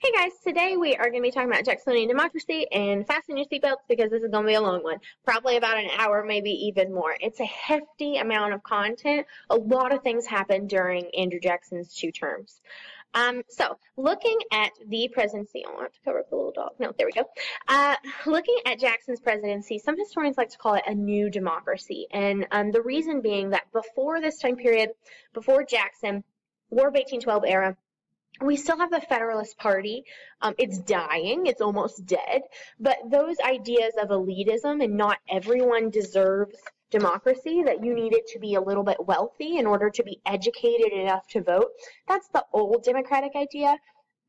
Hey guys, today we are going to be talking about Jacksonian democracy, and fasten your seatbelts because this is going to be a long one. Probably about an hour, maybe even more. It's a hefty amount of content. A lot of things happened during Andrew Jackson's 2 terms. So looking at the presidency, I'll have to cover up the little dog. No, there we go. Looking at Jackson's presidency, some historians like to call it a new democracy. And the reason being that before this time period, before Jackson, War of 1812 era, we still have the Federalist Party. It's dying. It's almost dead. But those ideas of elitism and not everyone deserves democracy, that you needed to be a little bit wealthy in order to be educated enough to vote, that's the old democratic idea.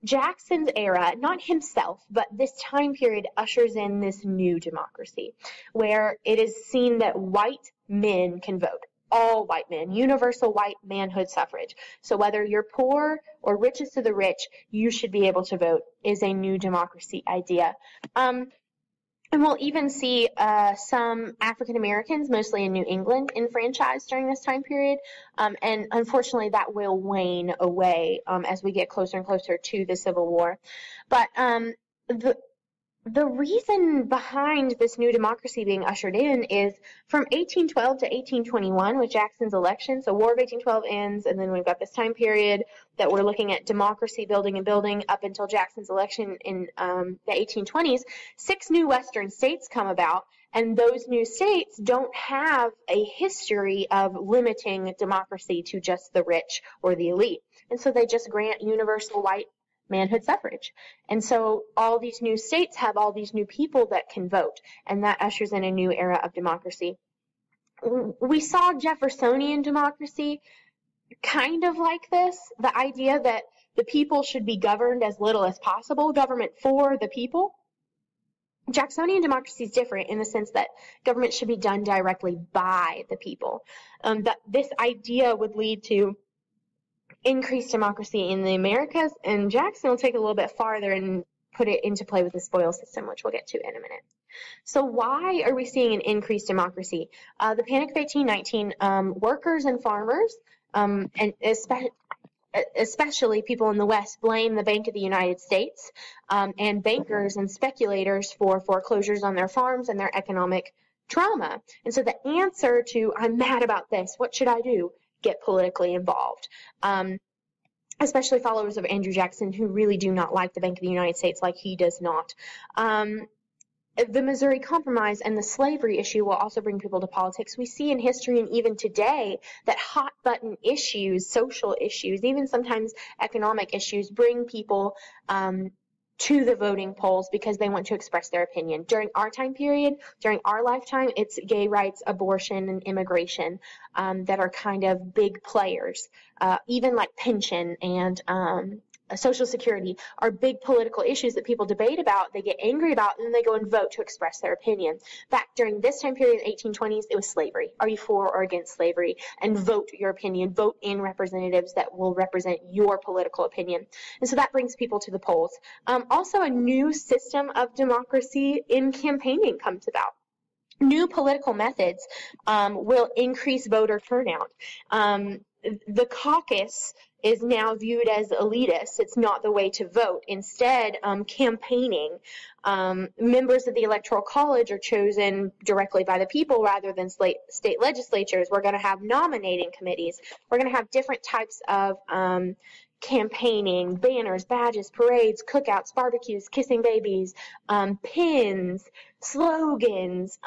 Jackson's era, not himself, but this time period ushers in this new democracy where it is seen that white men can vote. All white men, universal white manhood suffrage. So whether you're poor or richest of the rich, you should be able to vote is a new democracy idea. And we'll even see some African Americans, mostly in New England, enfranchised during this time period. And unfortunately, that will wane away as we get closer and closer to the Civil War. But the reason behind this new democracy being ushered in is from 1812 to 1821 with Jackson's election. So War of 1812 ends, and then we've got this time period that we're looking at democracy building and building up until Jackson's election in the 1820s. 6 new Western states come about, and those new states don't have a history of limiting democracy to just the rich or the elite. And so they just grant universal white manhood suffrage. And so all these new states have all these new people that can vote, and that ushers in a new era of democracy. We saw Jeffersonian democracy kind of like this, the idea that the people should be governed as little as possible, government for the people. Jacksonian democracy is different in the sense that government should be done directly by the people. That this idea would lead to increased democracy in the Americas, and Jackson will take it a little bit farther and put it into play with the spoils system, which we'll get to in a minute. So why are we seeing an increased democracy? The Panic of 1819, workers and farmers, and especially people in the West, blame the Bank of the United States and bankers and speculators for foreclosures on their farms and their economic trauma. And so the answer to, I'm mad about this, what should I do? Get politically involved, especially followers of Andrew Jackson who really do not like the Bank of the United States like he does not. The Missouri Compromise and the slavery issue will also bring people to politics. We see in history and even today that hot button issues, social issues, even sometimes economic issues bring people to the voting polls because they want to express their opinion. During our time period, during our lifetime, it's gay rights, abortion, and immigration that are kind of big players. Even like pension and Social Security are big political issues that people debate about, they get angry about, and then they go and vote to express their opinion. Back during this time period, the 1820s, it was slavery. Are you for or against slavery? And vote your opinion. Vote in representatives that will represent your political opinion. And so that brings people to the polls. Also, a new system of democracy in campaigning comes about. New political methods will increase voter turnout. The caucus is now viewed as elitist. It's not the way to vote. Instead, campaigning. Members of the Electoral College are chosen directly by the people rather than state legislatures. We're going to have nominating committees. We're going to have different types of campaigning, banners, badges, parades, cookouts, barbecues, kissing babies, pins, slogans.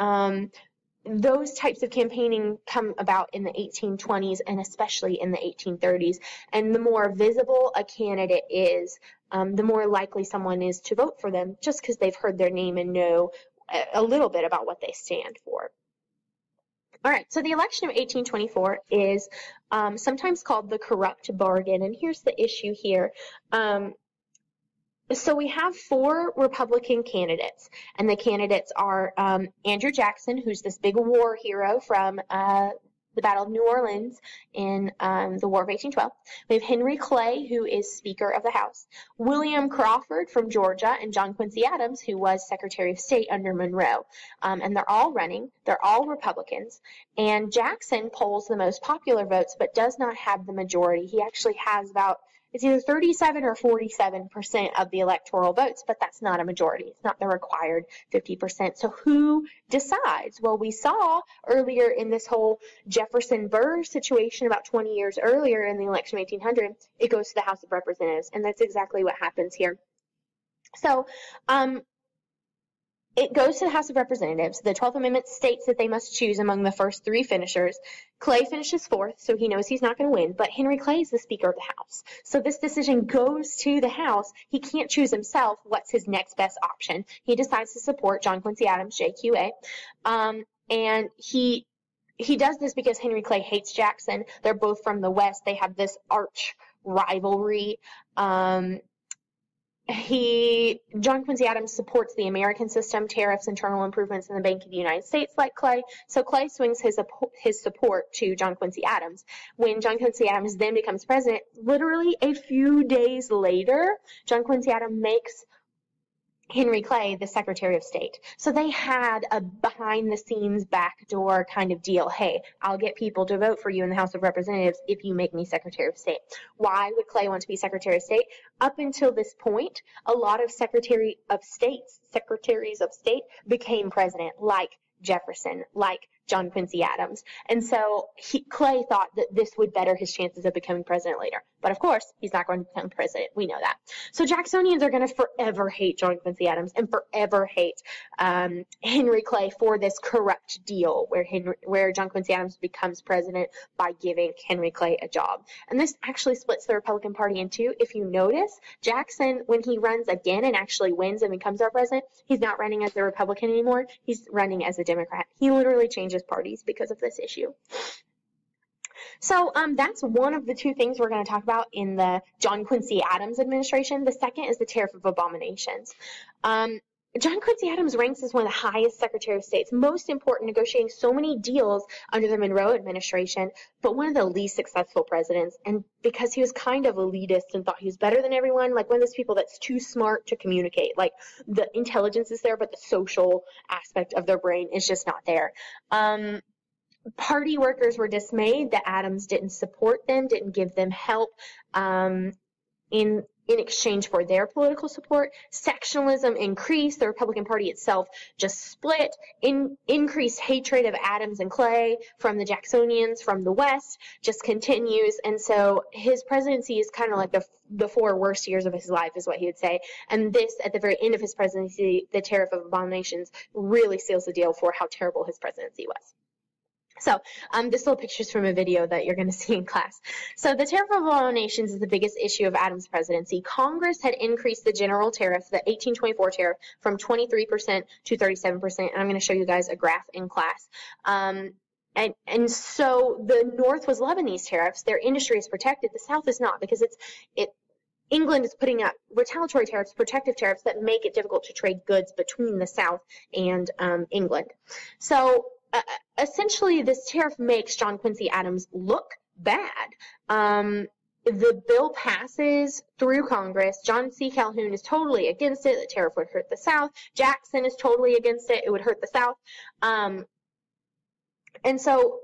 Those types of campaigning come about in the 1820s and especially in the 1830s. And the more visible a candidate is, the more likely someone is to vote for them just because they've heard their name and know a little bit about what they stand for. All right, so the election of 1824 is sometimes called the corrupt bargain. And here's the issue here. So we have 4 Republican candidates, and the candidates are Andrew Jackson, who's this big war hero from the Battle of New Orleans in the War of 1812. We have Henry Clay, who is Speaker of the House, William Crawford from Georgia, and John Quincy Adams, who was Secretary of State under Monroe. And they're all running. They're all Republicans. And Jackson polls the most popular votes, but does not have the majority. He actually has about It's either 37 or 47% of the electoral votes, but that's not a majority. It's not the required 50%. So who decides? Well, we saw earlier in this whole Jefferson-Burr situation about 20 years earlier in the election of 1800, it goes to the House of Representatives, and that's exactly what happens here. So, it goes to the House of Representatives. The 12th Amendment states that they must choose among the first three finishers. Clay finishes fourth, so he knows he's not going to win, but Henry Clay is the Speaker of the House. So this decision goes to the House. He can't choose himself what's his next best option. He decides to support John Quincy Adams, JQA, and he does this because Henry Clay hates Jackson. They're both from the West. They have this arch rivalry. John Quincy Adams supports the American system, tariffs, internal improvements in the Bank of the United States like Clay. So Clay swings his support to John Quincy Adams. When John Quincy Adams then becomes president, literally a few days later, John Quincy Adams makes Henry Clay the Secretary of State. So they had a behind-the-scenes backdoor kind of deal. Hey, I'll get people to vote for you in the House of Representatives if you make me Secretary of State. Why would Clay want to be Secretary of State? Up until this point, a lot of Secretaries of State became president, like Jefferson, like John Quincy Adams. And so Clay thought that this would better his chances of becoming president later. But of course, he's not going to become president. We know that. So Jacksonians are going to forever hate John Quincy Adams and forever hate Henry Clay for this corrupt deal where John Quincy Adams becomes president by giving Henry Clay a job. And this actually splits the Republican Party in two. If you notice, Jackson, when he runs again and actually wins and becomes our president, he's not running as a Republican anymore. He's running as a Democrat. He literally changes parties because of this issue. So that's one of the two things we're going to talk about in the John Quincy Adams administration. The second is the Tariff of Abominations. John Quincy Adams ranks as one of the highest Secretary of States, most important, negotiating so many deals under the Monroe administration, but one of the least successful presidents. And because he was kind of elitist and thought he was better than everyone, like one of those people that's too smart to communicate. Like the intelligence is there, but the social aspect of their brain is just not there. Party workers were dismayed that Adams didn't support them, didn't give them help in exchange for their political support. Sectionalism increased. The Republican Party itself just split. Increased hatred of Adams and Clay from the Jacksonians from the West just continues. And so his presidency is kind of like the four worst years of his life is what he would say. And this, at the very end of his presidency, the Tariff of Abominations, really seals the deal for how terrible his presidency was. So this little picture is from a video that you're going to see in class. So the Tariff of Abominations is the biggest issue of Adams' presidency. Congress had increased the general tariff, the 1824 tariff, from 23% to 37%. And I'm going to show you guys a graph in class. And so the North was loving these tariffs. Their industry is protected. The South is not, because England is putting up retaliatory tariffs, protective tariffs that make it difficult to trade goods between the South and England. So essentially, this tariff makes John Quincy Adams look bad. The bill passes through Congress. John C. Calhoun is totally against it. The tariff would hurt the South. Jackson is totally against it. It would hurt the South. And so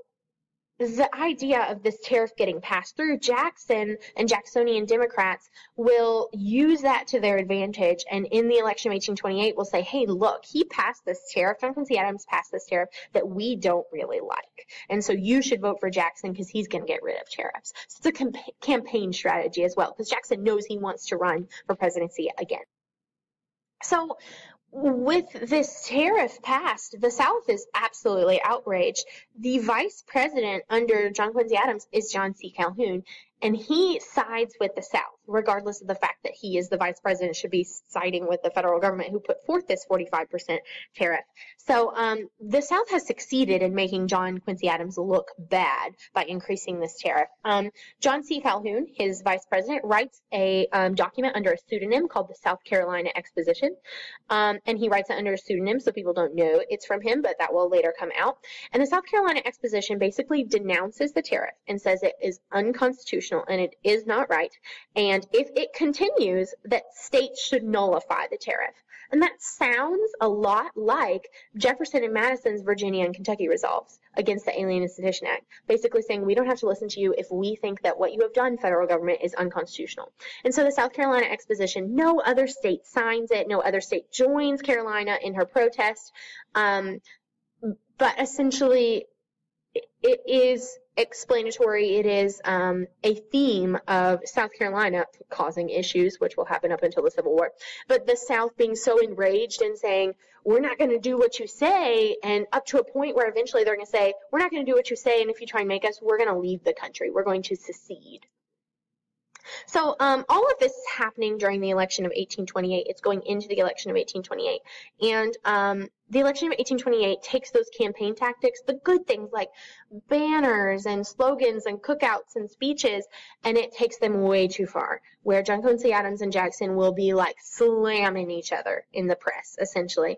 the idea of this tariff getting passed through, Jackson and Jacksonian Democrats will use that to their advantage, and in the election of 1828 will say, hey, look, he passed this tariff, John Quincy Adams passed this tariff that we don't really like, and so you should vote for Jackson because he's going to get rid of tariffs. So it's a campaign strategy as well, because Jackson knows he wants to run for presidency again. So with this tariff passed, the South is absolutely outraged. The vice president under John Quincy Adams is John C. Calhoun, and he sides with the South, regardless of the fact that he is the vice president, should be siding with the federal government who put forth this 45% tariff. So the South has succeeded in making John Quincy Adams look bad by increasing this tariff. John C. Calhoun, his vice president, writes a document under a pseudonym called the South Carolina Exposition, and he writes it under a pseudonym so people don't know it's from him, but that will later come out. And the South Carolina Exposition basically denounces the tariff and says it is unconstitutional and it is not right, and And if it continues, that states should nullify the tariff. And that sounds a lot like Jefferson and Madison's Virginia and Kentucky resolves against the Alien and Sedition Act, basically saying we don't have to listen to you if we think that what you have done, federal government, is unconstitutional. And so the South Carolina exposition, no other state signs it, no other state joins Carolina in her protest, but essentially it is explanatory. It is a theme of South Carolina causing issues, which will happen up until the Civil War, but the South being so enraged and saying, we're not going to do what you say, and up to a point where eventually they're going to say, we're not going to do what you say, and if you try and make us, we're going to leave the country. We're going to secede. So all of this is happening during the election of 1828. It's going into the election of 1828. And the election of 1828 takes those campaign tactics, the good things like banners and slogans and cookouts and speeches, and it takes them way too far, where John Quincy Adams and Jackson will be like slamming each other in the press, essentially.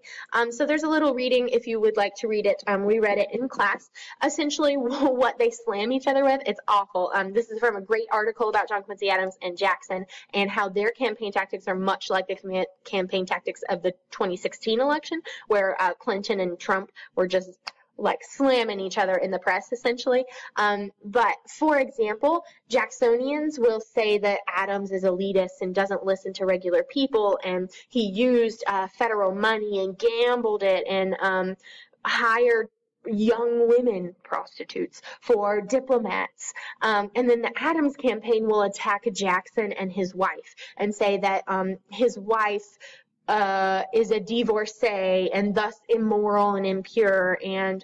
So there's a little reading if you would like to read it. We read it in class. Essentially, what they slam each other with, it's awful. This is from a great article about John Quincy Adams and Jackson and how their campaign tactics are much like the campaign tactics of the 2016 election, where Clinton and Trump were just like slamming each other in the press, essentially. But for example, Jacksonians will say that Adams is elitist and doesn't listen to regular people, and he used federal money and gambled it and hired young women prostitutes for diplomats. And then the Adams campaign will attack Jackson and his wife and say that his wife is a divorcee and thus immoral and impure, and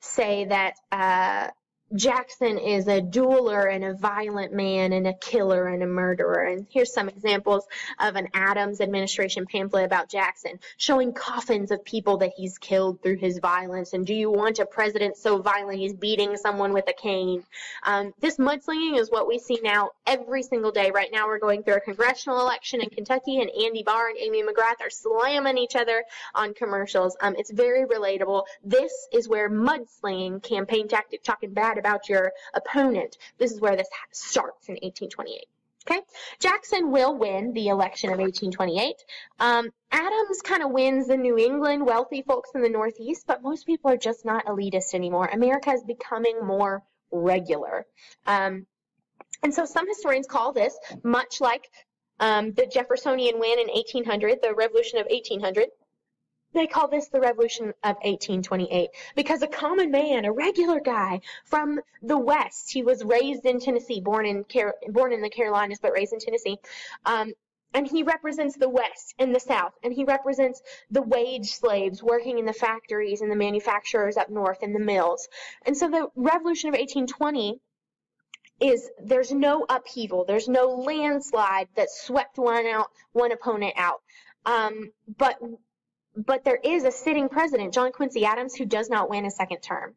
say that Jackson is a dueler and a violent man and a killer and a murderer. And here's some examples of an Adams administration pamphlet about Jackson, showing coffins of people that he's killed through his violence. And do you want a president so violent he's beating someone with a cane? This mudslinging is what we see now every single day. Right now we're going through a congressional election in Kentucky, and Andy Barr and Amy McGrath are slamming each other on commercials. It's very relatable. This is where mudslinging, campaign tactic, talking bad about your opponent, this is where this starts in 1828. Okay, Jackson will win the election of 1828. Adams kind of wins the New England wealthy folks in the Northeast, but most people are just not elitist anymore. America is becoming more regular. And so some historians call this, much like the Jeffersonian win in 1800, the Revolution of 1800, they call this the Revolution of 1828 because a common man, a regular guy from the West, he was raised in Tennessee, born in the Carolinas, but raised in Tennessee, and he represents the West and the South, and he represents the wage slaves working in the factories and the manufacturers up north in the mills. And so the Revolution of 1820 is there's no upheaval, there's no landslide that swept one opponent out, but there is a sitting president, John Quincy Adams, who does not win a second term.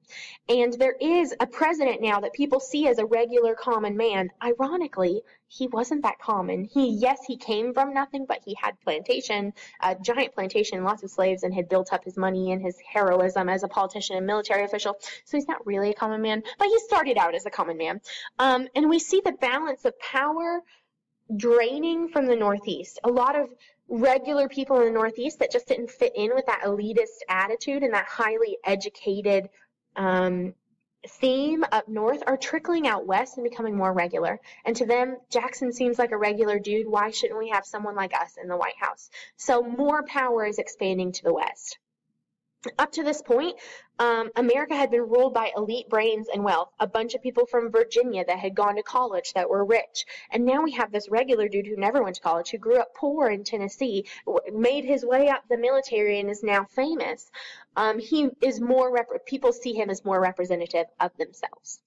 And there is a president now that people see as a regular common man. Ironically, he wasn't that common. Yes, he came from nothing, but he had a giant plantation, lots of slaves, and had built up his money and his heroism as a politician and military official. So he's not really a common man, but he started out as a common man. And we see the balance of power draining from the Northeast. A lot of regular people in the Northeast that just didn't fit in with that elitist attitude and that highly educated theme up north are trickling out west and becoming more regular. And to them, Jackson seems like a regular dude. Why shouldn't we have someone like us in the White House? So more power is expanding to the west. Up to this point, America had been ruled by elite brains and wealth, a bunch of people from Virginia that had gone to college that were rich. And now we have this regular dude who never went to college, who grew up poor in Tennessee, made his way up the military, and is now famous. He is people see him as more representative of themselves.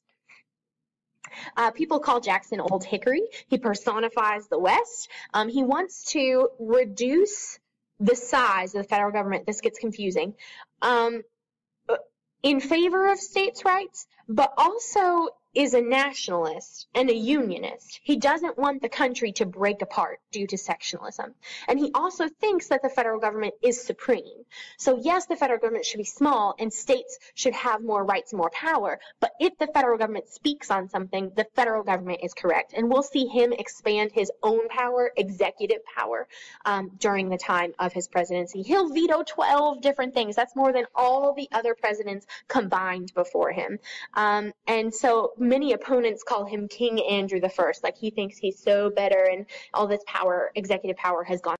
People call Jackson Old Hickory. He personifies the West. He wants to reduce the size of the federal government. This gets confusing. In favor of states' rights, but also is a nationalist and a unionist. He doesn't want the country to break apart due to sectionalism. And he also thinks that the federal government is supreme. So yes, the federal government should be small and states should have more rights and more power. But if the federal government speaks on something, the federal government is correct. And we'll see him expand his own power, executive power, during the time of his presidency. He'll veto 12 different things. That's more than all the other presidents combined before him. And so many opponents call him King Andrew I, like he thinks he's so better and all this power, executive power, has gone.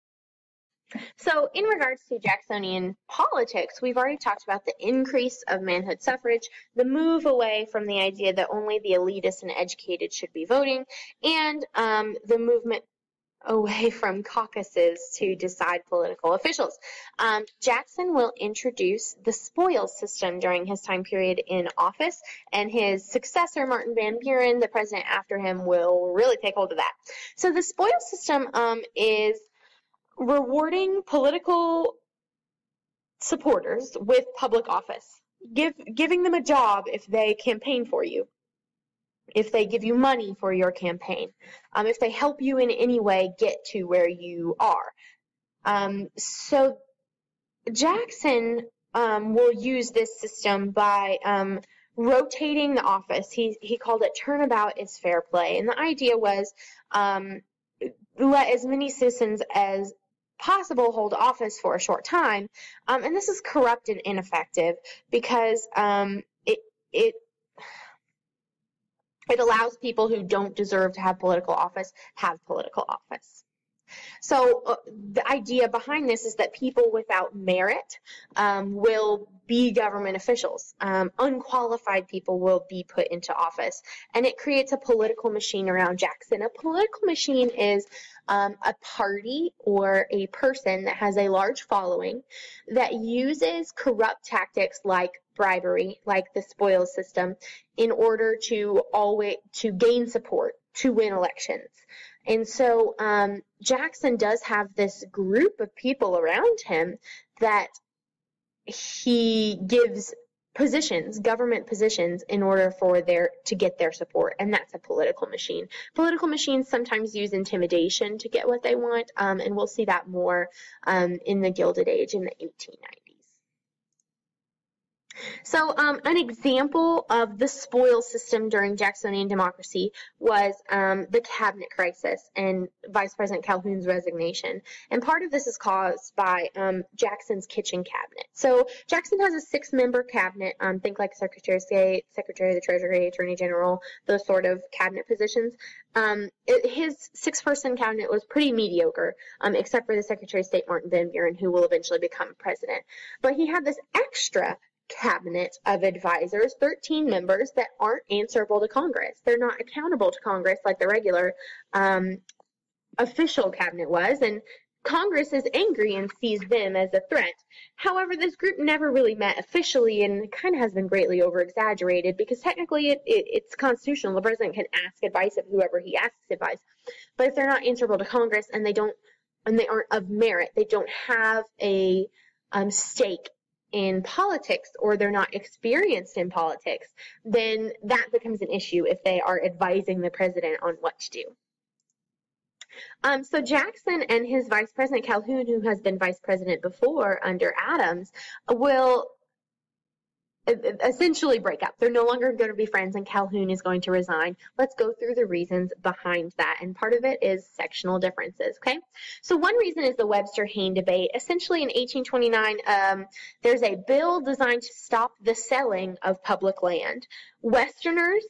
So in regards to Jacksonian politics, we've already talked about the increase of manhood suffrage, the move away from the idea that only the elitist and educated should be voting, and the movement away from caucuses to decide political officials. Jackson will introduce the spoils system during his time period in office, and his successor, Martin Van Buren, the president after him, will really take hold of that. So the spoils system is rewarding political supporters with public office, giving them a job if they campaign for you, if they give you money for your campaign, if they help you in any way get to where you are. So Jackson will use this system by rotating the office. He called it turnabout is fair play. And the idea was let as many citizens as possible hold office for a short time. And this is corrupt and ineffective because it allows people who don't deserve to have political office have political office. So the idea behind this is that people without merit will be government officials. Unqualified people will be put into office. And it creates a political machine around Jackson. A political machine is a party or a person that has a large following that uses corrupt tactics like bribery, like the spoils system, in order to gain support to win elections. And so Jackson does have this group of people around him that he gives positions, government positions, in order for to get their support, and that's a political machine. Political machines sometimes use intimidation to get what they want, and we'll see that more in the Gilded Age in the 1890s. So an example of the spoils system during Jacksonian democracy was the cabinet crisis and Vice President Calhoun's resignation. And part of this is caused by Jackson's kitchen cabinet. So Jackson has a 6-member cabinet, think like Secretary of State, Secretary of the Treasury, Attorney General, those sort of cabinet positions. His 6-person cabinet was pretty mediocre, except for the Secretary of State, Martin Van Buren, who will eventually become president. But he had this extra cabinet of advisors, 13 members that aren't answerable to Congress. They're not accountable to Congress like the regular official cabinet was, and Congress is angry and sees them as a threat. However, this group never really met officially and kind of has been greatly over-exaggerated because technically it's constitutional. The president can ask advice of whoever he asks advice. But if they're not answerable to Congress and they aren't of merit, they don't have a stake in politics, or they're not experienced in politics, then that becomes an issue if they are advising the president on what to do. So Jackson and his Vice President Calhoun, who has been vice president before under Adams, will essentially break up. They're no longer going to be friends, and Calhoun is going to resign. Let's go through the reasons behind that, and part of it is sectional differences, okay? So one reason is the Webster-Hayne debate. Essentially, in 1829, there's a bill designed to stop the selling of public land. Westerners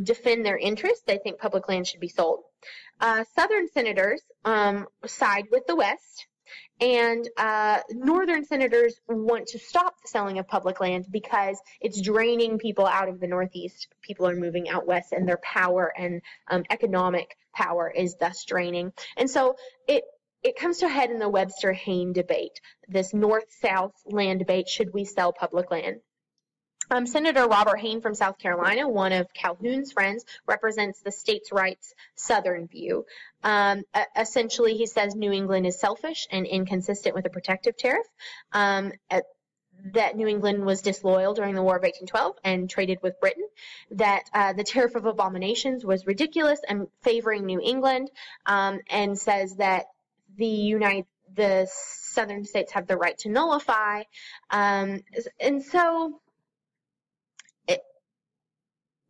defend their interests. They think public land should be sold. Southern senators side with the West. And northern senators want to stop the selling of public land because it's draining people out of the Northeast. People are moving out west, and their power and economic power is thus draining. And so it comes to a head in the Webster-Hayne debate, this North-South land debate, should we sell public land? Senator Robert Hayne from South Carolina, one of Calhoun's friends, represents the states' rights Southern view. Essentially, he says New England is selfish and inconsistent with a protective tariff. that New England was disloyal during the War of 1812 and traded with Britain, that the Tariff of Abominations was ridiculous and favoring New England, and says that the southern states have the right to nullify. And so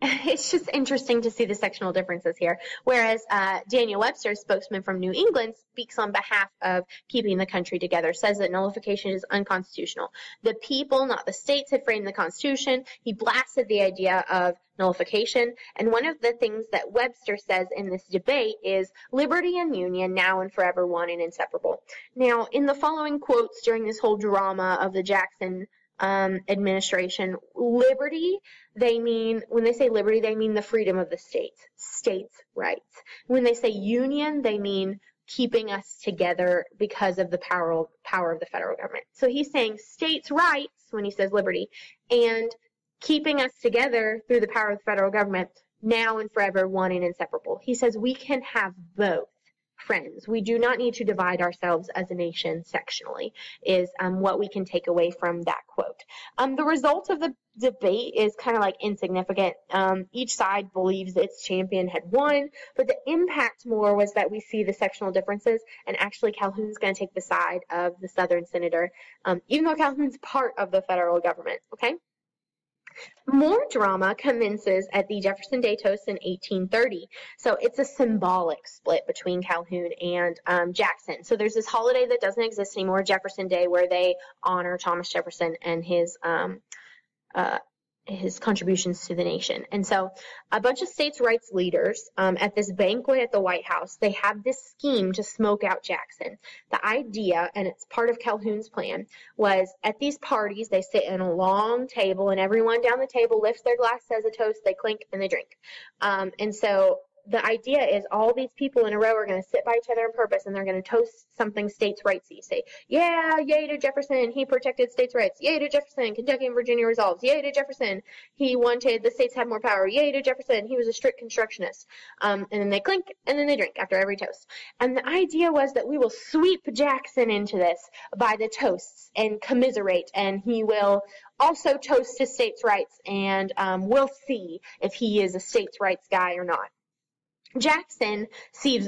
it's just interesting to see the sectional differences here. Whereas Daniel Webster, spokesman from New England, speaks on behalf of keeping the country together, says that nullification is unconstitutional. The people, not the states, had framed the Constitution. He blasted the idea of nullification. And one of the things that Webster says in this debate is liberty and union, now and forever one and inseparable. Now, in the following quotes during this whole drama of the Jackson administration, liberty, when they say liberty, they mean the freedom of the states' rights. When they say union, they mean keeping us together because of the power of the federal government. So he's saying states' rights when he says liberty, and keeping us together through the power of the federal government, now and forever one and inseparable. He says we can have both. Friends, we do not need to divide ourselves as a nation sectionally, is what we can take away from that quote. The result of the debate is kind of like insignificant. Each side believes its champion had won, but the impact more was that we see the sectional differences, and actually Calhoun's going to take the side of the Southern senator, even though Calhoun's part of the federal government, okay? More drama commences at the Jefferson Day toast in 1830. So it's a symbolic split between Calhoun and Jackson. So there's this holiday that doesn't exist anymore, Jefferson Day, where they honor Thomas Jefferson and his contributions to the nation. And so a bunch of states' rights leaders at this banquet at the White House, they have this scheme to smoke out Jackson. The idea, and it's part of Calhoun's plan, was at these parties, they sit in a long table, and everyone down the table lifts their glass, says a toast, they clink, and they drink. And so the idea is all these people in a row are going to sit by each other on purpose, and they're going to toast something states' rightsy. Say, yeah, yay to Jefferson, he protected states' rights. Yay to Jefferson, Kentucky and Virginia resolves. Yay to Jefferson, he wanted the states to have more power. Yay to Jefferson, he was a strict constructionist. And then they clink, and then they drink after every toast. And the idea was that we will sweep Jackson into this by the toasts and commiserate, and he will also toast his states' rights, and we'll see if he is a states' rights guy or not. Jackson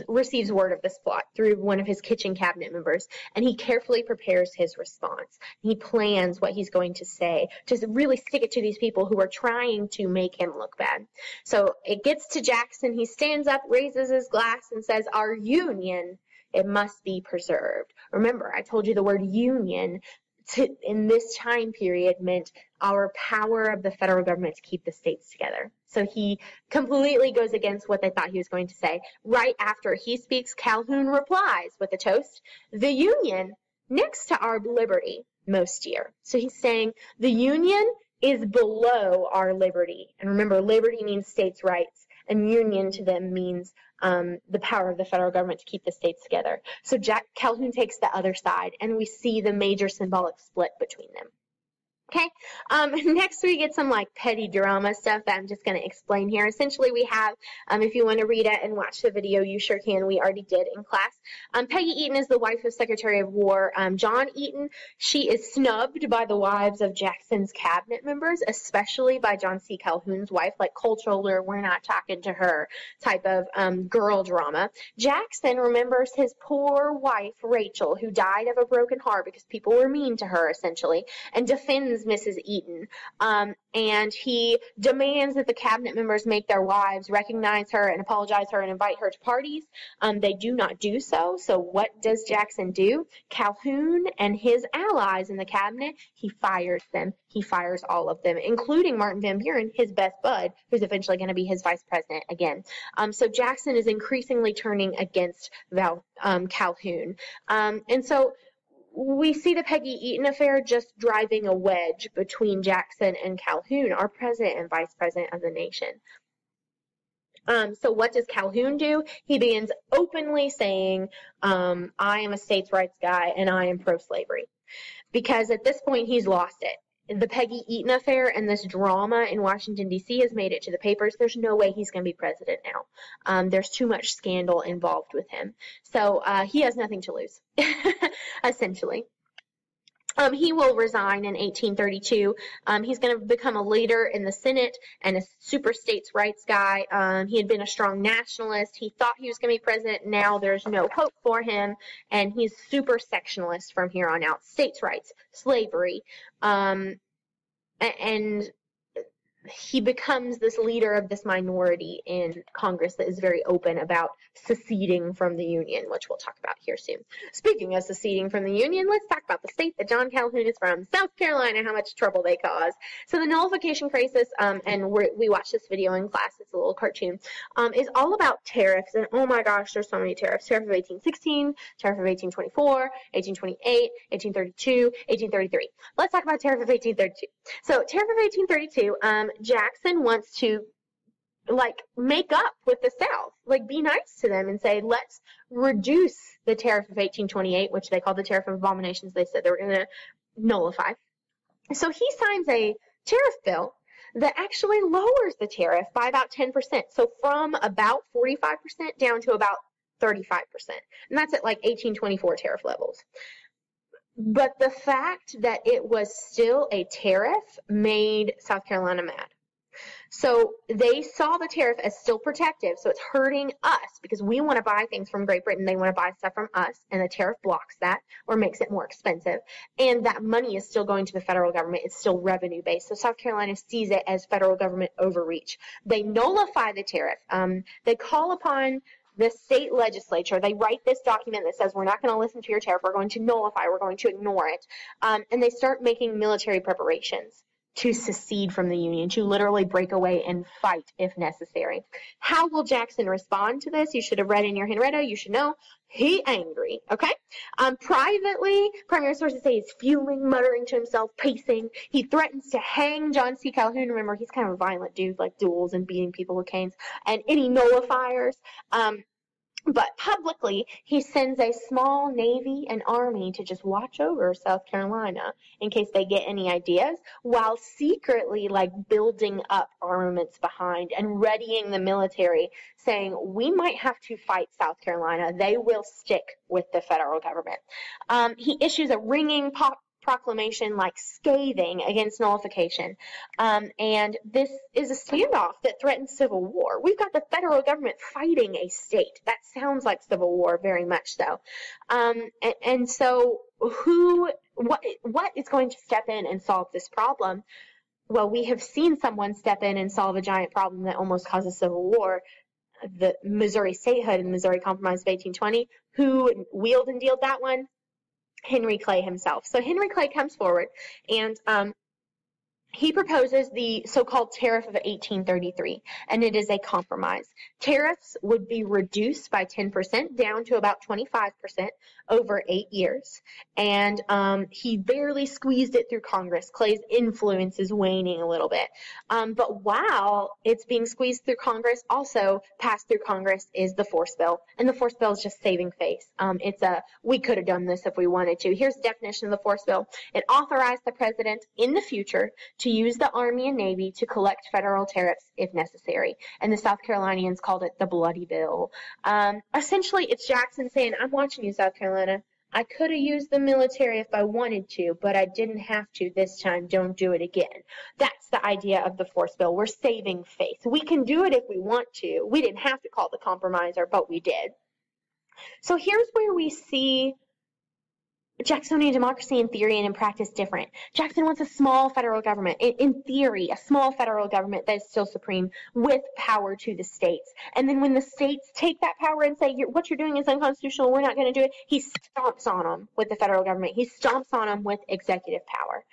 receives word of this plot through one of his kitchen cabinet members, and he carefully prepares his response. He plans what he's going to say to really stick it to these people who are trying to make him look bad. So it gets to Jackson. He stands up, raises his glass, and says, "Our union, it must be preserved." Remember, I told you the word union in this time period meant our power of the federal government to keep the states together. So he completely goes against what they thought he was going to say. Right after he speaks, Calhoun replies with a toast, "The Union next to our liberty most dear." So he's saying the Union is below our liberty. And remember, liberty means states' rights, and union to them means the power of the federal government to keep the states together. So Calhoun takes the other side, and we see the major symbolic split between them. Okay, next we get some like petty drama stuff that I'm just going to explain here. Essentially we have, if you want to read it and watch the video, you sure can. We already did in class. Peggy Eaton is the wife of Secretary of War John Eaton. She is snubbed by the wives of Jackson's cabinet members, especially by John C. Calhoun's wife, like cultural or we're not talking to her type of girl drama. Jackson remembers his poor wife, Rachel, who died of a broken heart because people were mean to her, essentially, and defends Mrs. Eaton, and he demands that the cabinet members make their wives recognize her and apologize to her and invite her to parties. They do not do so. So what does Jackson do? Calhoun and his allies in the cabinet, he fires them. He fires all of them, including Martin Van Buren, his best bud, who's eventually going to be his vice president again. So Jackson is increasingly turning against Calhoun. And so we see the Peggy Eaton affair just driving a wedge between Jackson and Calhoun, our president and vice president of the nation. So what does Calhoun do? He begins openly saying, I am a states' rights guy and I am pro-slavery. Because at this point, he's lost it. The Peggy Eaton affair and this drama in Washington, D.C. has made it to the papers. There's no way he's going to be president now. There's too much scandal involved with him. So he has nothing to lose, essentially. He will resign in 1832. He's going to become a leader in the Senate and a super states' rights guy. He had been a strong nationalist. He thought he was going to be president. Now there's no hope for him, and he's super sectionalist from here on out. States' rights, slavery, and he becomes this leader of this minority in Congress that is very open about seceding from the Union, which we'll talk about here soon. Speaking of seceding from the Union, let's talk about the state that John Calhoun is from, South Carolina, how much trouble they cause. So the nullification crisis, and we watched this video in class, it's a little cartoon, is all about tariffs, and oh my gosh, there's so many tariffs. Tariff of 1816, tariff of 1824, 1828, 1832, 1833. Let's talk about tariff of 1832. So tariff of 1832, Jackson wants to make up with the South, be nice to them and say, let's reduce the tariff of 1828, which they called the tariff of abominations. They said they were going to nullify. So he signs a tariff bill that actually lowers the tariff by about 10%. So from about 45% down to about 35%. And that's at 1824 tariff levels. But the fact that it was still a tariff made South Carolina mad. So they saw the tariff as still protective, so it's hurting us because we want to buy things from Great Britain. They want to buy stuff from us, and the tariff blocks that or makes it more expensive. And that money is still going to the federal government. It's still revenue-based. So South Carolina sees it as federal government overreach. They nullify the tariff. They call upon the state legislature. They write this document that says, we're not going to listen to your tariff. We're going to nullify. We're going to ignore it. And they start making military preparations to secede from the Union, to literally break away and fight if necessary. How will Jackson respond to this? You should have read in your Henrietta. You should know. He angry, okay? Privately, primary sources say he's fuming, muttering to himself, pacing. He threatens to hang John C. Calhoun. Remember, he's kind of a violent dude, duels and beating people with canes, and any nullifiers. But publicly, he sends a small Navy and Army to just watch over South Carolina in case they get any ideas, while secretly building up armaments behind and readying the military, saying, we might have to fight South Carolina. They will stick with the federal government. He issues a ringing proclamation scathing against nullification. And this is a standoff that threatens civil war. We've got the federal government fighting a state. That sounds like civil war, very much so. And so what is going to step in and solve this problem? Well, we have seen someone step in and solve a giant problem that almost causes civil war. The Missouri statehood and the Missouri Compromise of 1820. Who wheeled and dealed that one? Henry Clay himself. So Henry Clay comes forward and he proposes the so-called tariff of 1833, and it is a compromise. Tariffs would be reduced by 10% down to about 25% over 8 years, and he barely squeezed it through Congress. Clay's influence is waning a little bit, but while it's being squeezed through Congress, also passed through Congress is the force bill, and the force bill is just saving face. We could have done this if we wanted to. Here's the definition of the force bill. It authorized the president in the future to use the Army and Navy to collect federal tariffs if necessary. And the South Carolinians called it the Bloody Bill. Essentially, it's Jackson saying, I'm watching you, South Carolina. I could have used the military if I wanted to, but I didn't have to this time. Don't do it again. That's the idea of the force bill. We're saving face. We can do it if we want to. We didn't have to call the compromiser, but we did. So here's where we see Jacksonian democracy in theory and in practice different. Jackson wants a small federal government. In theory, a small federal government that is still supreme with power to the states. And then when the states take that power and say, what you're doing is unconstitutional, we're not going to do it, he stomps on them with the federal government. He stomps on them with executive power.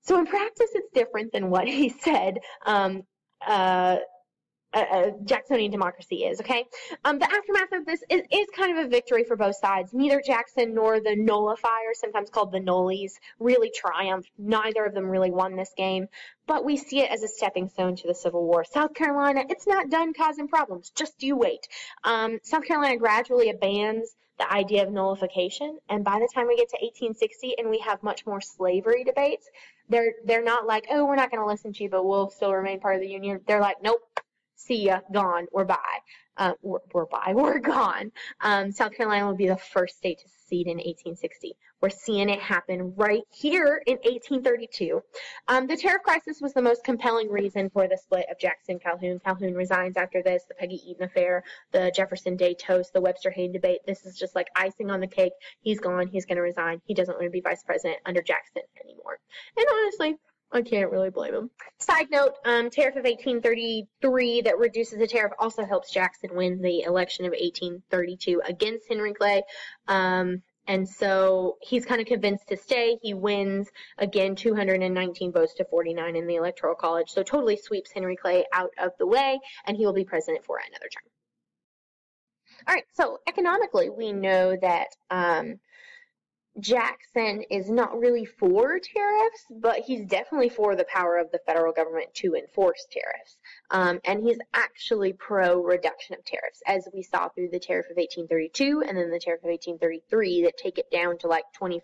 So in practice, it's different than what he said Jacksonian democracy is, okay? The aftermath of this is kind of a victory for both sides. Neither Jackson nor the nullifiers, sometimes called the nullies, really triumphed. Neither of them really won this game, but we see it as a stepping stone to the Civil War. South Carolina, it's not done causing problems. Just you wait. South Carolina gradually abandons the idea of nullification, and by the time we get to 1860 and we have much more slavery debates, they're not like, oh, we're not going to listen to you, but we'll still remain part of the Union. They're like, nope. See ya, gone, or bye. we're gone. South Carolina will be the first state to secede in 1860. We're seeing it happen right here in 1832. The tariff crisis was the most compelling reason for the split of Jackson-Calhoun. Calhoun resigns after this, the Peggy Eaton affair, the Jefferson Day toast, the Webster-Hayne debate. This is just like icing on the cake. He's gone. He's going to resign. He doesn't want to be vice president under Jackson anymore. And honestly, I can't really blame him. Side note, tariff of 1833 that reduces the tariff also helps Jackson win the election of 1832 against Henry Clay. And so he's kind of convinced to stay. He wins, again, 219 votes to 49 in the Electoral College. So totally sweeps Henry Clay out of the way, and he will be president for another term. All right, so economically, we know that Jackson is not really for tariffs, but he's definitely for the power of the federal government to enforce tariffs. And he's actually pro-reduction of tariffs, as we saw through the tariff of 1832 and then the tariff of 1833 that take it down to like 25%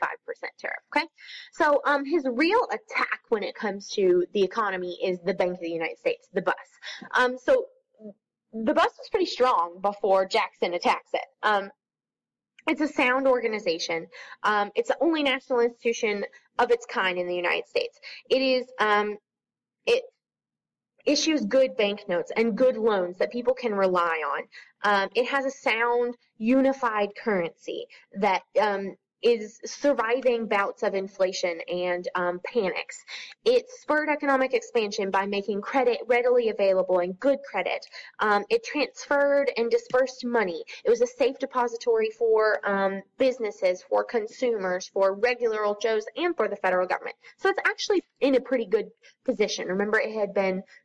tariff, okay? So his real attack when it comes to the economy is the Bank of the United States, the bus. So the bus was pretty strong before Jackson attacks it. It's a sound organization. It's the only national institution of its kind in the United States. It issues good banknotes and good loans that people can rely on. It has a sound, unified currency that is surviving bouts of inflation and panics. It spurred economic expansion by making credit readily available and good credit. It transferred and dispersed money. It was a safe depository for businesses, for consumers, for regular old Joes, and for the federal government. So it's actually in a pretty good position. Remember,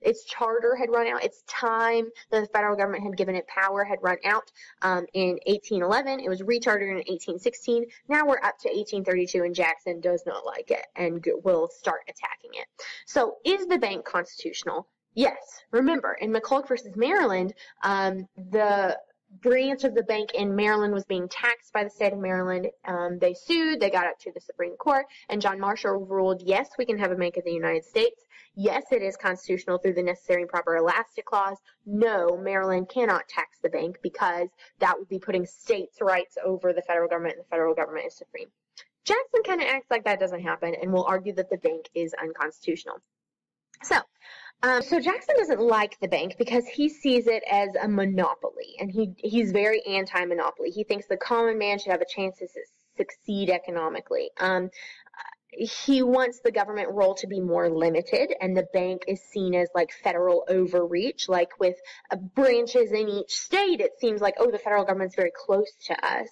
its charter had run out. Its time that the federal government had given it power had run out in 1811. It was rechartered in 1816. Now we're up to 1832, and Jackson does not like it and will start attacking it. So is the bank constitutional? Yes. Remember, in McCulloch versus Maryland, the branch of the bank in Maryland was being taxed by the state of Maryland. They sued, they got up to the Supreme Court, and John Marshall ruled, yes, we can have a Bank of the United States. Yes, it is constitutional through the necessary and proper elastic clause. No, Maryland cannot tax the bank because that would be putting states' rights over the federal government, and the federal government is supreme. Jackson kind of acts like that doesn't happen and will argue that the bank is unconstitutional. So Jackson doesn't like the bank because he sees it as a monopoly, and he's very anti-monopoly. He thinks the common man should have a chance to succeed economically. He wants the government role to be more limited, and the bank is seen as like federal overreach. Like with branches in each state, it seems like, oh, the federal government's very close to us,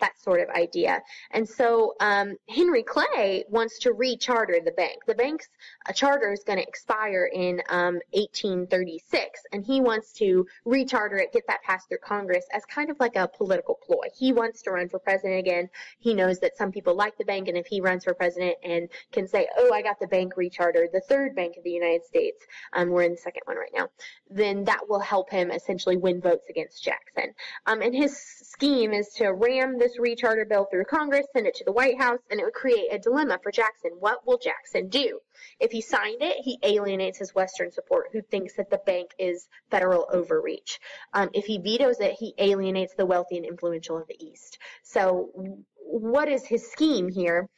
that sort of idea. And so Henry Clay wants to recharter the bank. The bank's charter is going to expire in 1836, and he wants to recharter it, get that passed through Congress as kind of like a political ploy. He wants to run for president again. He knows that some people like the bank, and if he runs for president and can say, oh, I got the bank rechartered, the third bank of the United States, we're in the second one right now, then that will help him essentially win votes against Jackson. And his scheme is to ram this recharter bill through Congress, send it to the White House, and it would create a dilemma for Jackson. What will Jackson do? If he signed it, he alienates his Western support, who thinks that the bank is federal overreach. If he vetoes it, he alienates the wealthy and influential of the East. So what is his scheme here?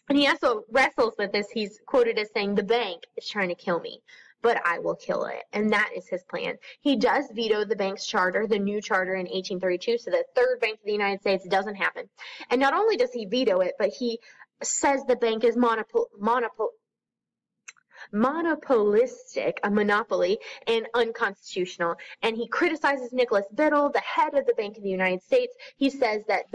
And he also wrestles with this. He's quoted as saying, the bank is trying to kill me, but I will kill it. And that is his plan. He does veto the bank's charter, the new charter in 1832, so the third bank of the United States doesn't happen. And not only does he veto it, but he says the bank is monopolistic, a monopoly, and unconstitutional. And he criticizes Nicholas Biddle, the head of the Bank of the United States. He says that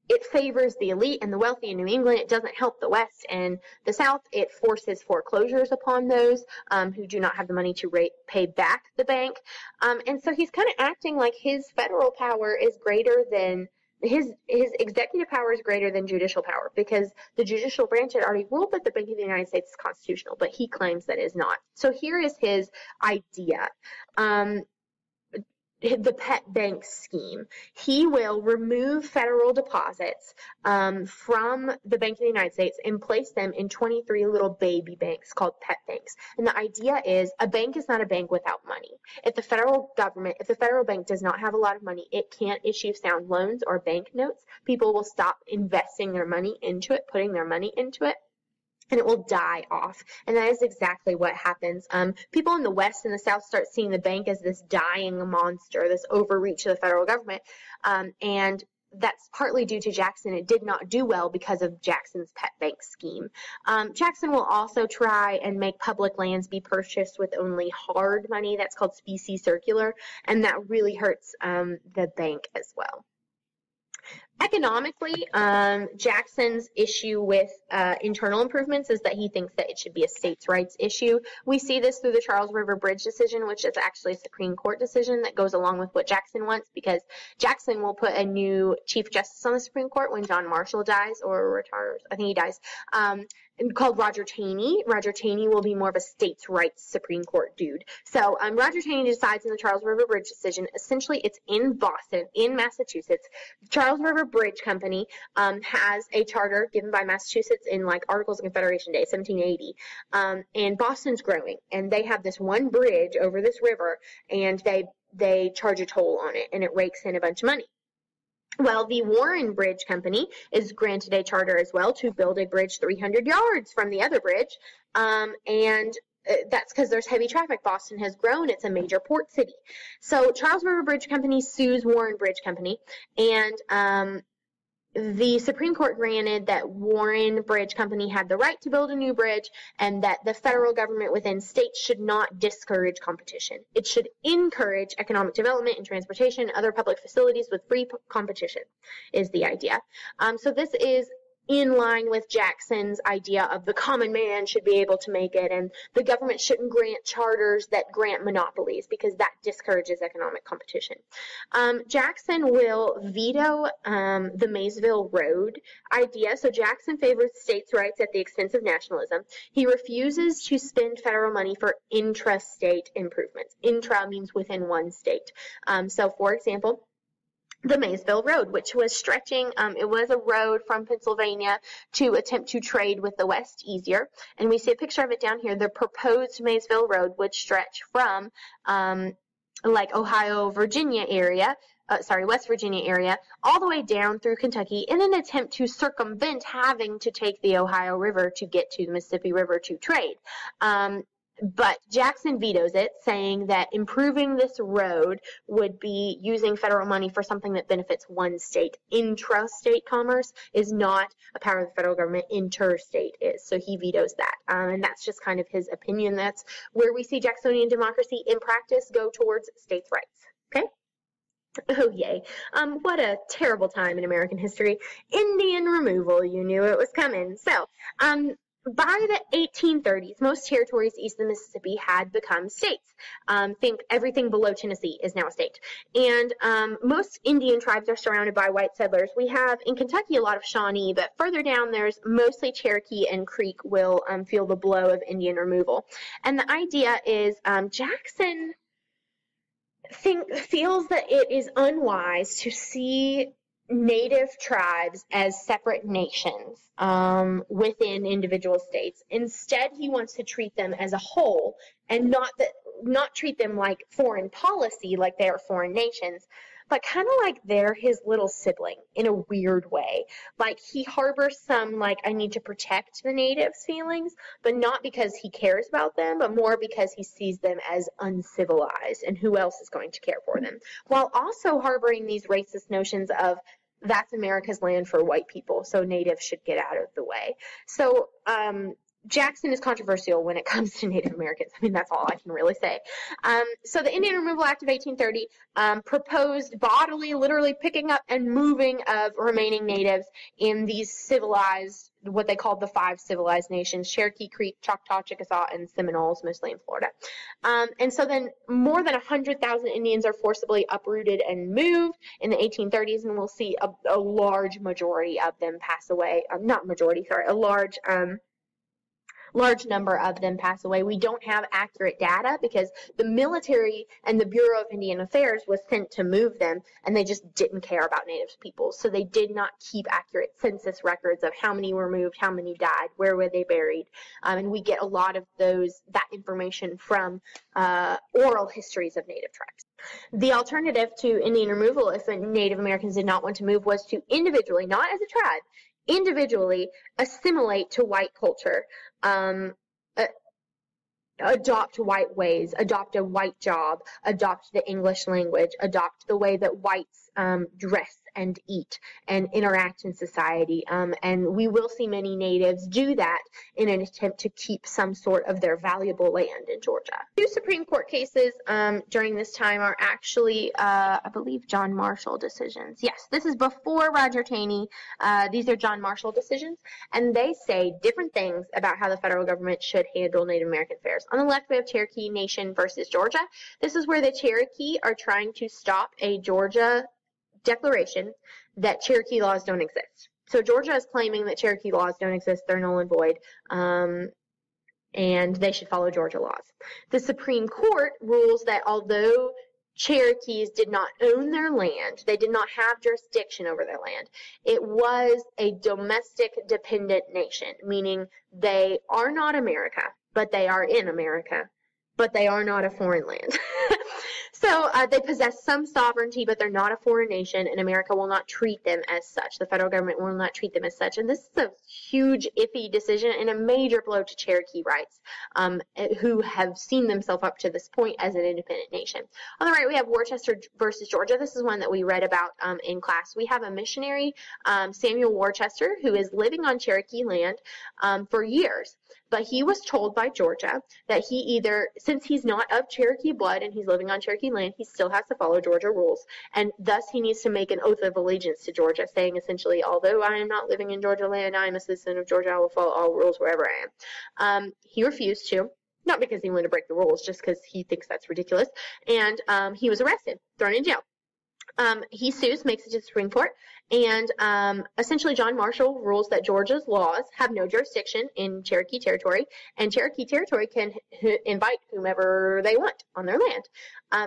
it favors the elite and the wealthy in New England. It doesn't help the West and the South. It forces foreclosures upon those who do not have the money to pay back the bank. And so he's kind of acting like his federal power is greater than his executive power is greater than judicial power, because the judicial branch had already ruled that the Bank of the United States is constitutional, but he claims that it is not. So here is his idea. the pet bank scheme. He will remove federal deposits from the Bank of the United States and place them in 23 little baby banks called pet banks. And the idea is a bank is not a bank without money. If the federal bank does not have a lot of money, it can't issue sound loans or bank notes. People will stop investing their money into it, putting their money into it, and it will die off. And that is exactly what happens. People in the West and the South start seeing the bank as this dying monster, this overreach of the federal government. And that's partly due to Jackson. It did not do well because of Jackson's pet bank scheme. Jackson will also try and make public lands be purchased with only hard money. That's called specie circular, and that really hurts the bank as well. Economically, Jackson's issue with internal improvements is that he thinks that it should be a states' rights issue. We see this through the Charles River Bridge decision, which is actually a Supreme Court decision that goes along with what Jackson wants, because Jackson will put a new Chief Justice on the Supreme Court when John Marshall dies or retires. I think he dies. Called Roger Taney. Roger Taney will be more of a states' rights Supreme Court dude. So Roger Taney decides in the Charles River Bridge decision. Essentially, it's in Boston, in Massachusetts. The Charles River Bridge Company has a charter given by Massachusetts in like Articles of Confederation Day, 1780. And Boston's growing, and they have this one bridge over this river, and they charge a toll on it, and it rakes in a bunch of money. Well, the Warren Bridge Company is granted a charter as well to build a bridge 300 yards from the other bridge, and that's because there's heavy traffic. Boston has grown. It's a major port city. So Charles River Bridge Company sues Warren Bridge Company, and the Supreme Court granted that Warren Bridge Company had the right to build a new bridge, and that the federal government within states should not discourage competition. It should encourage economic development and transportation and other public facilities with free competition, is the idea. So this is in line with Jackson's idea of the common man should be able to make it, and the government shouldn't grant charters that grant monopolies because that discourages economic competition. Jackson will veto the Maysville Road idea. So Jackson favors states' rights at the expense of nationalism. He refuses to spend federal money for intrastate improvements. Intra means within one state. So for example, the Maysville Road, which was stretching, it was a road from Pennsylvania to attempt to trade with the West easier. And we see a picture of it down here. The proposed Maysville Road would stretch from like Ohio, Virginia area, West Virginia area, all the way down through Kentucky in an attempt to circumvent having to take the Ohio River to get to the Mississippi River to trade. But Jackson vetoes it, saying that improving this road would be using federal money for something that benefits one state. Intrastate commerce is not a power of the federal government. Interstate is. So he vetoes that. And that's just kind of his opinion. That's where we see Jacksonian democracy in practice go towards states' rights. Okay? Oh, yay. What a terrible time in American history. Indian removal. You knew it was coming. So, by the 1830s, most territories east of the Mississippi had become states. Think everything below Tennessee is now a state. And most Indian tribes are surrounded by white settlers. We have in Kentucky a lot of Shawnee, but further down there's mostly Cherokee and Creek will feel the blow of Indian removal. And the idea is Jackson feels that it is unwise to see Native tribes as separate nations within individual states. Instead, he wants to treat them as a whole and not treat them like foreign policy, like they are foreign nations, but kind of like they're his little sibling in a weird way. Like he harbors some like I need to protect the natives feelings, but not because he cares about them, but more because he sees them as uncivilized and who else is going to care for them, while also harboring these racist notions of that's America's land for white people, so natives should get out of the way. So Jackson is controversial when it comes to Native Americans. I mean, that's all I can really say. So the Indian Removal Act of 1830 proposed bodily, literally picking up and moving of remaining natives in these civilized, what they called the 5 civilized nations, Cherokee, Creek, Choctaw, Chickasaw, and Seminoles, mostly in Florida. And so then more than 100,000 Indians are forcibly uprooted and moved in the 1830s, and we'll see a large majority of them pass away. Not majority, sorry, a large large number of them pass away. We don't have accurate data because the military and the Bureau of Indian Affairs was sent to move them, and they just didn't care about Native people. So they did not keep accurate census records of how many were moved, how many died, where were they buried. And we get a lot of that information from oral histories of Native tribes. The alternative to Indian removal, if Native Americans did not want to move, was to individually, not as a tribe, individually assimilate to white culture, adopt white ways, adopt a white job, adopt the English language, adopt the way that whites dress and eat and interact in society. And we will see many natives do that in an attempt to keep some sort of their valuable land in Georgia. Two Supreme Court cases during this time are actually, I believe, John Marshall decisions. Yes, this is before Roger Taney. These are John Marshall decisions, and they say different things about how the federal government should handle Native American affairs. On the left, we have Cherokee Nation versus Georgia. This is where the Cherokee are trying to stop a Georgia declaration that Cherokee laws don't exist. So Georgia is claiming that Cherokee laws don't exist, they're null and void, and they should follow Georgia laws. The Supreme Court rules that although Cherokees did not own their land, they did not have jurisdiction over their land, it was a domestic dependent nation, meaning they are not America, but they are in America, but they are not a foreign land. So they possess some sovereignty, but they're not a foreign nation, and America will not treat them as such. The federal government will not treat them as such. And this is a huge, iffy decision and a major blow to Cherokee rights, who have seen themselves up to this point as an independent nation. On the right, we have Worcester versus Georgia. This is one that we read about in class. We have a missionary, Samuel Worcester, who is living on Cherokee land for years. But he was told by Georgia that he either, since he's not of Cherokee blood and he's living on Cherokee land, he still has to follow Georgia rules. And thus he needs to make an oath of allegiance to Georgia, saying essentially, although I am not living in Georgia land, I am a citizen of Georgia, I will follow all rules wherever I am. He refused to, not because he wanted to break the rules, just because he thinks that's ridiculous. And he was arrested, thrown in jail. He sues, makes it to the Supreme Court, and essentially John Marshall rules that Georgia's laws have no jurisdiction in Cherokee territory, and Cherokee territory can invite whomever they want on their land.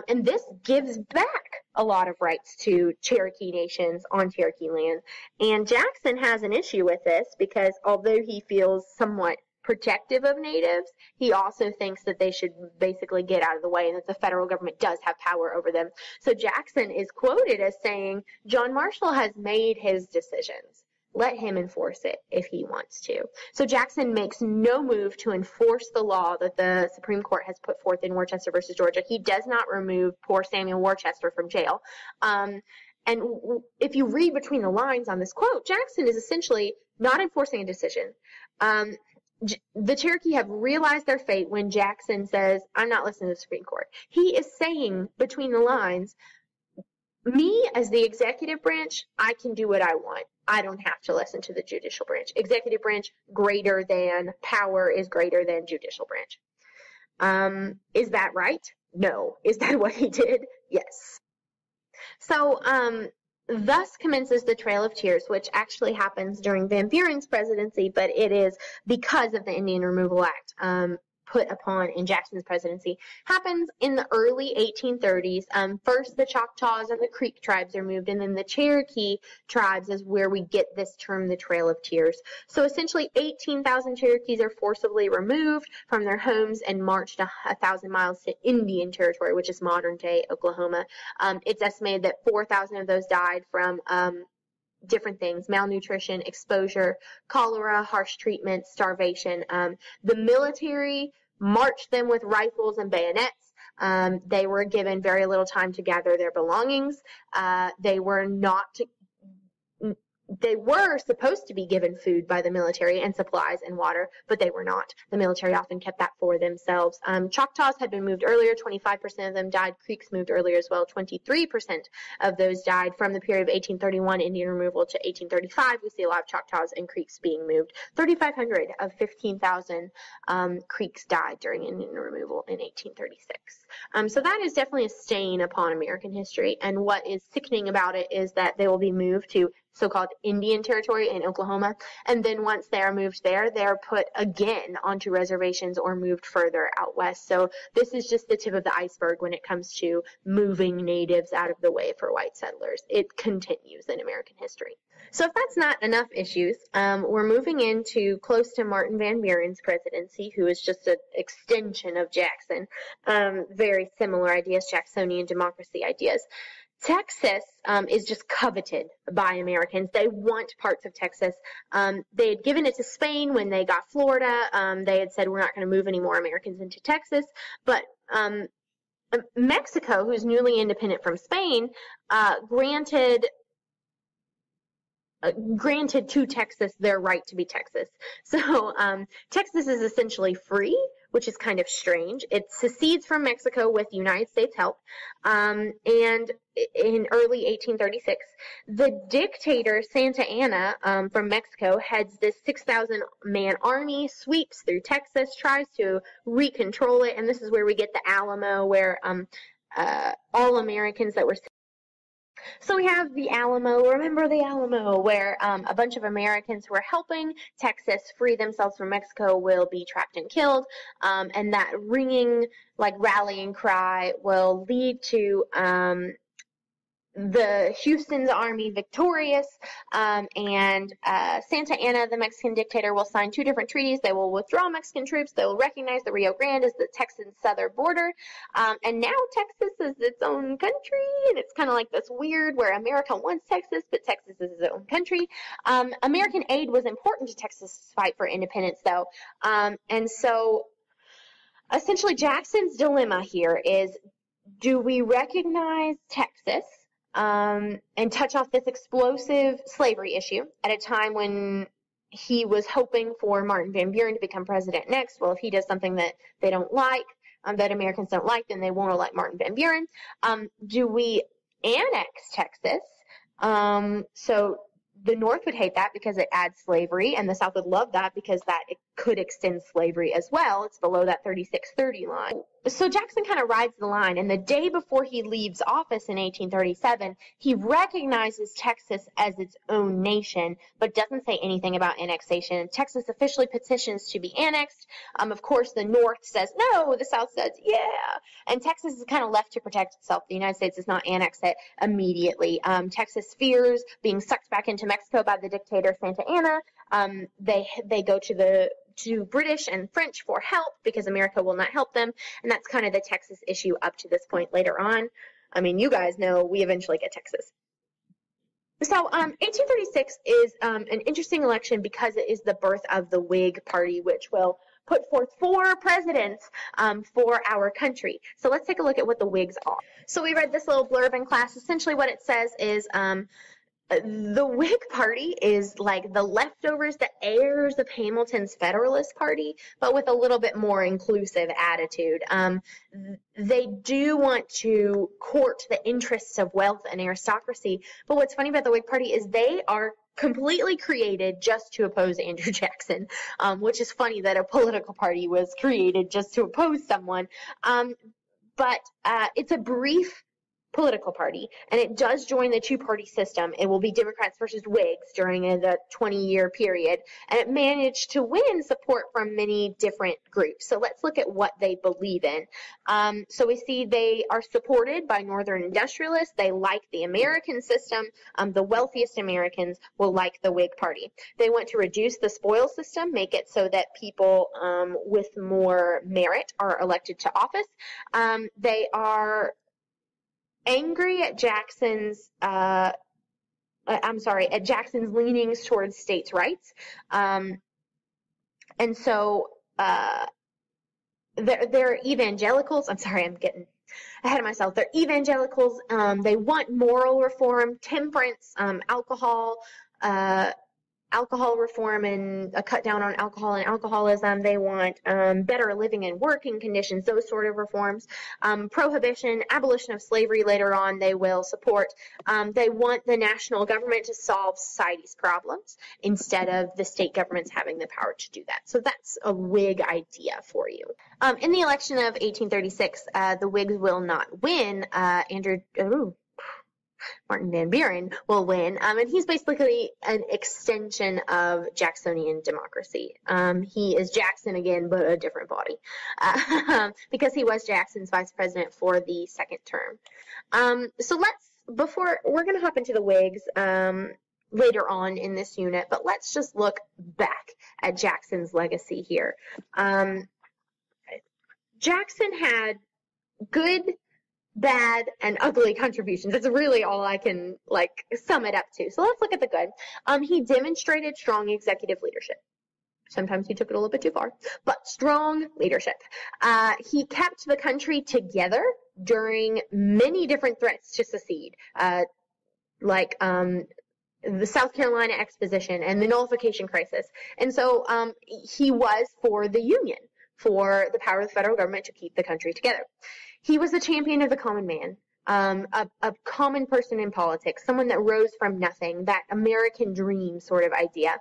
And this gives back a lot of rights to Cherokee nations on Cherokee land. And Jackson has an issue with this because although he feels somewhat protective of natives, he also thinks that they should basically get out of the way and that the federal government does have power over them. So Jackson is quoted as saying, John Marshall has made his decisions. Let him enforce it if he wants to. So Jackson makes no move to enforce the law that the Supreme Court has put forth in Worcester versus Georgia. He does not remove poor Samuel Worcester from jail. And if you read between the lines on this quote, Jackson is essentially not enforcing a decision. The Cherokee have realized their fate when Jackson says, I'm not listening to the Supreme Court. He is saying between the lines, me as the executive branch, I can do what I want. I don't have to listen to the judicial branch. Executive branch greater than, power is greater than judicial branch. Is that right? No. Is that what he did? Yes. So, thus commences the Trail of Tears, which actually happens during Van Buren's presidency, but it is because of the Indian Removal Act put upon in Jackson's presidency. Happens in the early 1830s. First, the Choctaws and the Creek tribes are moved, and then the Cherokee tribes is where we get this term, the Trail of Tears. So essentially, 18,000 Cherokees are forcibly removed from their homes and marched 1,000 miles to Indian Territory, which is modern-day Oklahoma. It's estimated that 4,000 of those died from different things: malnutrition, exposure, cholera, harsh treatment, starvation. The military marched them with rifles and bayonets. They were given very little time to gather their belongings. They were supposed to be given food by the military and supplies and water, but they were not. The military often kept that for themselves. Choctaws had been moved earlier. 25% of them died. Creeks moved earlier as well. 23% of those died from the period of 1831 Indian removal to 1835. We see a lot of Choctaws and Creeks being moved. 3,500 of 15,000 Creeks died during Indian removal in 1836. So that is definitely a stain upon American history. And what is sickening about it is that they will be moved to so-called Indian Territory in Oklahoma. And then once they're moved there, they're put again onto reservations or moved further out west. So this is just the tip of the iceberg when it comes to moving natives out of the way for white settlers. It continues in American history. So if that's not enough issues, we're moving into close to Martin Van Buren's presidency, who is just an extension of Jackson. Very similar ideas, Jacksonian democracy ideas. Texas is just coveted by Americans. They want parts of Texas. They had given it to Spain when they got Florida. They had said, we're not going to move any more Americans into Texas. But Mexico, who's newly independent from Spain, granted to Texas their right to be Texas. So Texas is essentially free, which is kind of strange. It secedes from Mexico with United States help. And in early 1836, the dictator Santa Anna from Mexico heads this 6,000-man army, sweeps through Texas, tries to recontrol it. And this is where we get the Alamo, where all Americans that were. So we have the Alamo, remember the Alamo, where a bunch of Americans who are helping Texas free themselves from Mexico will be trapped and killed, and that ringing, like, rallying cry will lead to the Houston's army victorious, and Santa Anna, the Mexican dictator, will sign 2 different treaties. They will withdraw Mexican troops. They will recognize the Rio Grande as the Texan southern border, and now Texas is its own country, and it's kind of like this weird where America wants Texas, but Texas is its own country. American aid was important to Texas' fight for independence, though, and so essentially Jackson's dilemma here is, do we recognize Texas and touch off this explosive slavery issue at a time when he was hoping for Martin Van Buren to become president next? Well, if he does something that they don't like, that Americans don't like, then they won't elect Martin Van Buren. Do we annex Texas? So the North would hate that because it adds slavery, and the South would love that because that it could extend slavery as well. It's below that 3630 line. So Jackson kind of rides the line, and the day before he leaves office in 1837, he recognizes Texas as its own nation, but doesn't say anything about annexation. Texas officially petitions to be annexed. Of course, the North says no, the South says yeah, and Texas is kind of left to protect itself. The United States does not annex it immediately. Texas fears being sucked back into Mexico by the dictator Santa Anna. They go to British and French for help because America will not help them, and that's kind of the Texas issue up to this point. Later on, I mean, you guys know we eventually get Texas. So 1836 is an interesting election because it is the birth of the Whig Party, which will put forth 4 presidents for our country. So let's take a look at what the Whigs are. So we read this little blurb in class. Essentially what it says is the Whig Party is like the leftovers, the heirs of Hamilton's Federalist Party, but with a little bit more inclusive attitude. They do want to court the interests of wealth and aristocracy, but what's funny about the Whig Party is they are completely created just to oppose Andrew Jackson, which is funny that a political party was created just to oppose someone. But it's a brief political party, and it does join the 2-party system. It will be Democrats versus Whigs during the 20-year period, and it managed to win support from many different groups. So let's look at what they believe in. So we see they are supported by Northern industrialists. They like the American system. The wealthiest Americans will like the Whig Party. They want to reduce the spoil system, make it so that people with more merit are elected to office. They are angry at Jackson's leanings towards states' rights. And so they're evangelicals. I'm sorry, I'm getting ahead of myself. They're evangelicals. They want moral reform, temperance, alcohol reform, and a cut down on alcohol and alcoholism. They want better living and working conditions, those sort of reforms. Prohibition, abolition of slavery later on, they will support. They want the national government to solve society's problems instead of the state governments having the power to do that. So that's a Whig idea for you. In the election of 1836, the Whigs will not win. Martin Van Buren will win. And he's basically an extension of Jacksonian democracy. He is Jackson again, but a different body, because he was Jackson's vice president for the second term. So we're going to hop into the Whigs later on in this unit, but let's just look back at Jackson's legacy here. Jackson had good, bad, and ugly contributions. It's really all I can sum it up to. So let's look at the good. He demonstrated strong executive leadership. Sometimes he took it a little bit too far, but strong leadership. He kept the country together during many different threats to secede, like the South Carolina Exposition and the nullification crisis. And so he was for the Union, for the power of the federal government to keep the country together. He was a champion of the common man, a common person in politics, someone that rose from nothing, that American dream sort of idea.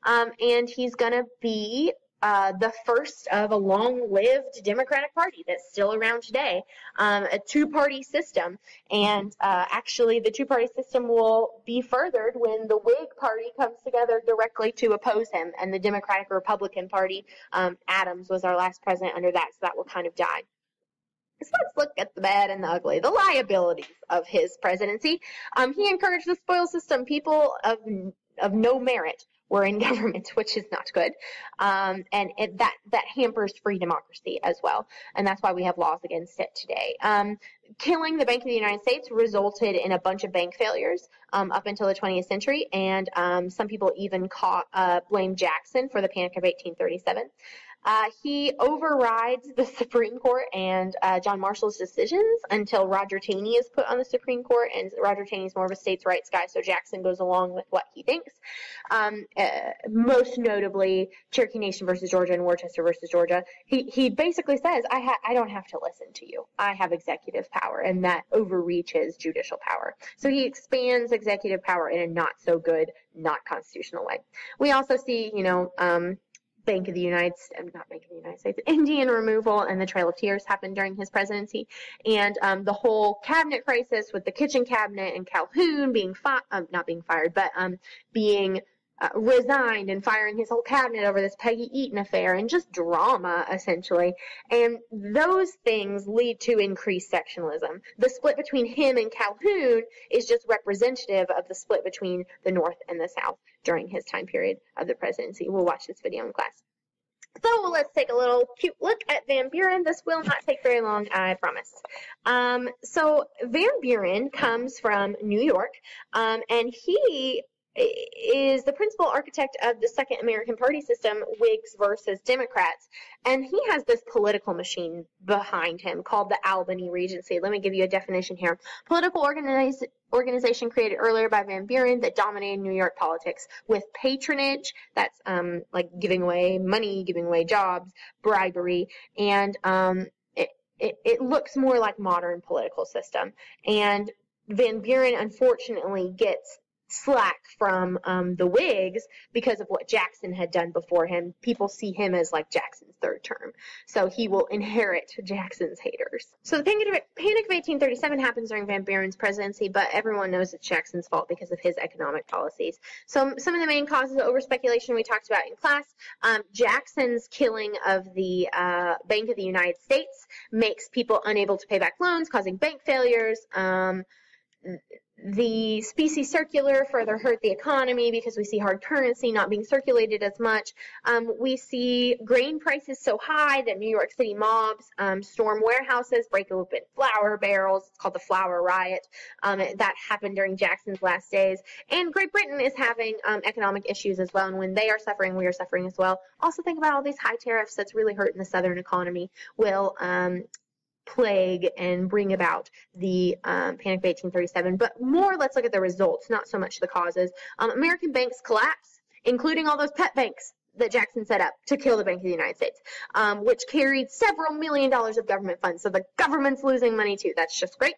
And he's going to be the first of a long-lived Democratic Party that's still around today, a two-party system. And actually, the two-party system will be furthered when the Whig Party comes together directly to oppose him, and the Democratic Republican Party, Adams was our last president under that, so that will kind of die. So let's look at the bad and the ugly, the liabilities of his presidency. He encouraged the spoil system. People of no merit were in government, which is not good. And that hampers free democracy as well. And that's why we have laws against it today. Killing the Bank of the United States resulted in a bunch of bank failures up until the 20th century. And some people even blame Jackson for the Panic of 1837. He overrides the Supreme Court and John Marshall's decisions until Roger Taney is put on the Supreme Court, and Roger Taney's more of a states' rights guy, so Jackson goes along with what he thinks. Most notably, Cherokee Nation versus Georgia and Worcester versus Georgia. He basically says, I don't have to listen to you. I have executive power, and that overreaches judicial power. So he expands executive power in a not so good, not constitutional way. We also see, Indian removal and the Trail of Tears happened during his presidency, and the whole cabinet crisis with the kitchen cabinet and Calhoun being being resigned and firing his whole cabinet over this Peggy Eaton affair, and just drama essentially. And those things lead to increased sectionalism. The split between him and Calhoun is just representative of the split between the North and the South during his time period of the presidency. We'll watch this video in class. So let's take a little cute look at Van Buren. This will not take very long, I promise. So Van Buren comes from New York, and he is the principal architect of the Second American Party system, Whigs versus Democrats. And he has this political machine behind him called the Albany Regency. Let me give you a definition here. Political organization created earlier by Van Buren that dominated New York politics with patronage, that's like giving away money, giving away jobs, bribery, and it looks more like modern political system. And Van Buren, unfortunately, gets slack from the Whigs because of what Jackson had done before him. People see him as like Jackson's third term, so he will inherit Jackson's haters. So the Panic of 1837 happens during Van Buren's presidency, but everyone knows it's Jackson's fault because of his economic policies. So some of the main causes of overspeculation we talked about in class. Jackson's killing of the Bank of the United States makes people unable to pay back loans, causing bank failures. The specie circular further hurt the economy because we see hard currency not being circulated as much. We see grain prices so high that New York City mobs storm warehouses, break open flour barrels. It's called the Flour Riot. That happened during Jackson's last days. And Great Britain is having economic issues as well. And when they are suffering, we are suffering as well. Also think about all these high tariffs that's really hurting the Southern economy will plague and bring about the Panic of 1837. But more, let's look at the results, not so much the causes. American banks collapse, including all those pet banks that Jackson set up to kill the Bank of the United States, which carried several $1 million of government funds. So the government's losing money too. That's just great.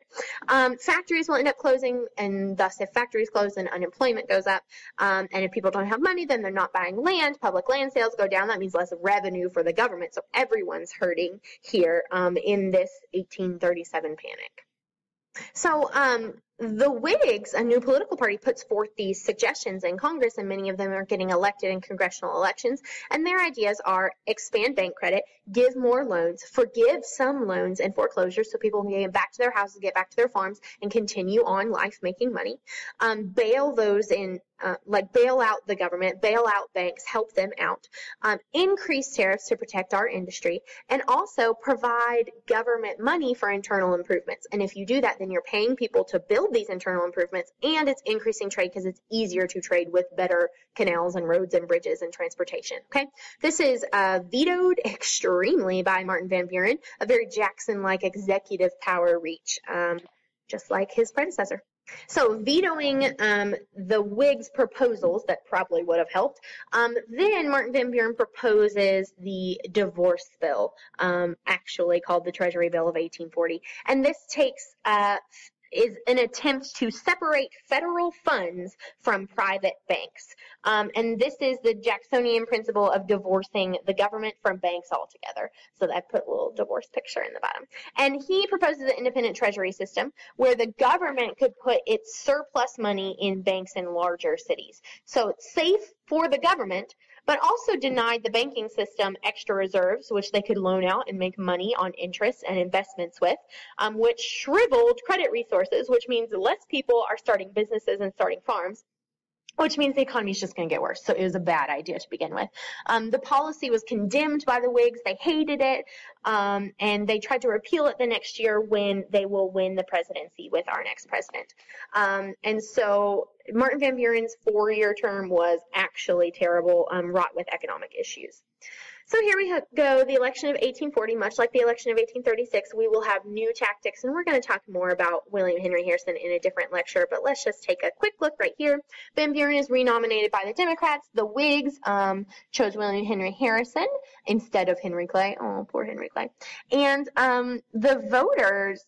Factories will end up closing, and thus if factories close, then unemployment goes up. And if people don't have money, then they're not buying land. Public land sales go down. That means less revenue for the government. So everyone's hurting here in this 1837 panic. So the Whigs, a new political party, puts forth these suggestions in Congress, and many of them are getting elected in congressional elections. And their ideas are expand bank credit, give more loans, forgive some loans and foreclosures so people can get back to their houses, get back to their farms, and continue on life making money. Bail those in, bail out the government, bail out banks, help them out, increase tariffs to protect our industry, and also provide government money for internal improvements. And if you do that, then you're paying people to build these internal improvements, and it's increasing trade because it's easier to trade with better canals and roads and bridges and transportation. Okay, this is vetoed extremely by Martin Van Buren, a very Jackson-like executive power reach, just like his predecessor. So vetoing the Whigs' proposals that probably would have helped. Then Martin Van Buren proposes the divorce bill, actually called the Treasury Bill of 1840. And this is an attempt to separate federal funds from private banks. And this is the Jacksonian principle of divorcing the government from banks altogether. So I put a little divorce picture in the bottom. And he proposes an independent treasury system where the government could put its surplus money in banks in larger cities. So it's safe for the government, but also denied the banking system extra reserves, which they could loan out and make money on interest and investments with, which shriveled credit resources, which means less people are starting businesses and starting farms, which means the economy is just going to get worse. So it was a bad idea to begin with. The policy was condemned by the Whigs. They hated it, and they tried to repeal it the next year when they will win the presidency with our next president. And so Martin Van Buren's 4-year term was actually terrible, wrought with economic issues. So here we go, the election of 1840, much like the election of 1836, we will have new tactics, and we're going to talk more about William Henry Harrison in a different lecture, but let's just take a quick look right here. Van Buren is renominated by the Democrats. The Whigs chose William Henry Harrison instead of Henry Clay. Oh, poor Henry Clay. And the voters,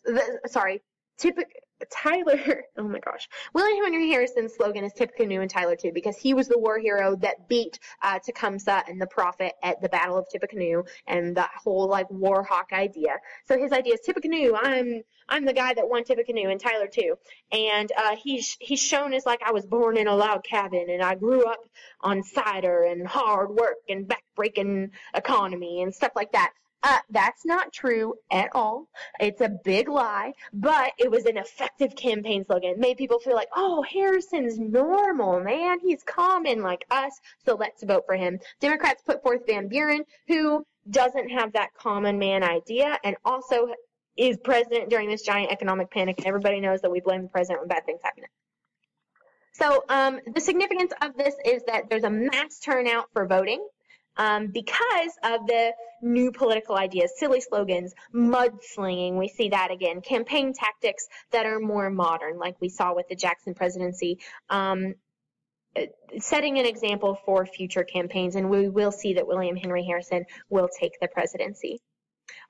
oh my gosh. William Henry Harrison's slogan is Tippecanoe and Tyler too, because he was the war hero that beat Tecumseh and the Prophet at the Battle of Tippecanoe and the whole war hawk idea. So his idea is Tippecanoe, I'm the guy that won Tippecanoe and Tyler too. And he's shown as I was born in a log cabin and I grew up on cider and hard work and back-breaking economy and stuff like that. That's not true at all. It's a big lie, but it was an effective campaign slogan. It made people feel like, oh, Harrison's normal, man. He's common like us, so let's vote for him. Democrats put forth Van Buren, who doesn't have that common man idea and also is president during this giant economic panic, and everybody knows that we blame the president when bad things happen. So the significance of this is that there's a mass turnout for voting. Because of the new political ideas, silly slogans, mudslinging, we see that again, campaign tactics that are more modern, like we saw with the Jackson presidency, setting an example for future campaigns, and we will see that William Henry Harrison will take the presidency.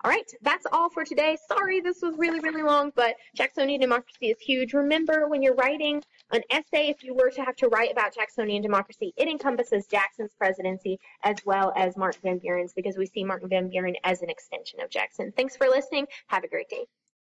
All right, that's all for today. Sorry this was really, really long, but Jacksonian democracy is huge. Remember, when you're writing an essay, if you were to have to write about Jacksonian democracy, it encompasses Jackson's presidency as well as Martin Van Buren's, because we see Martin Van Buren as an extension of Jackson. Thanks for listening. Have a great day.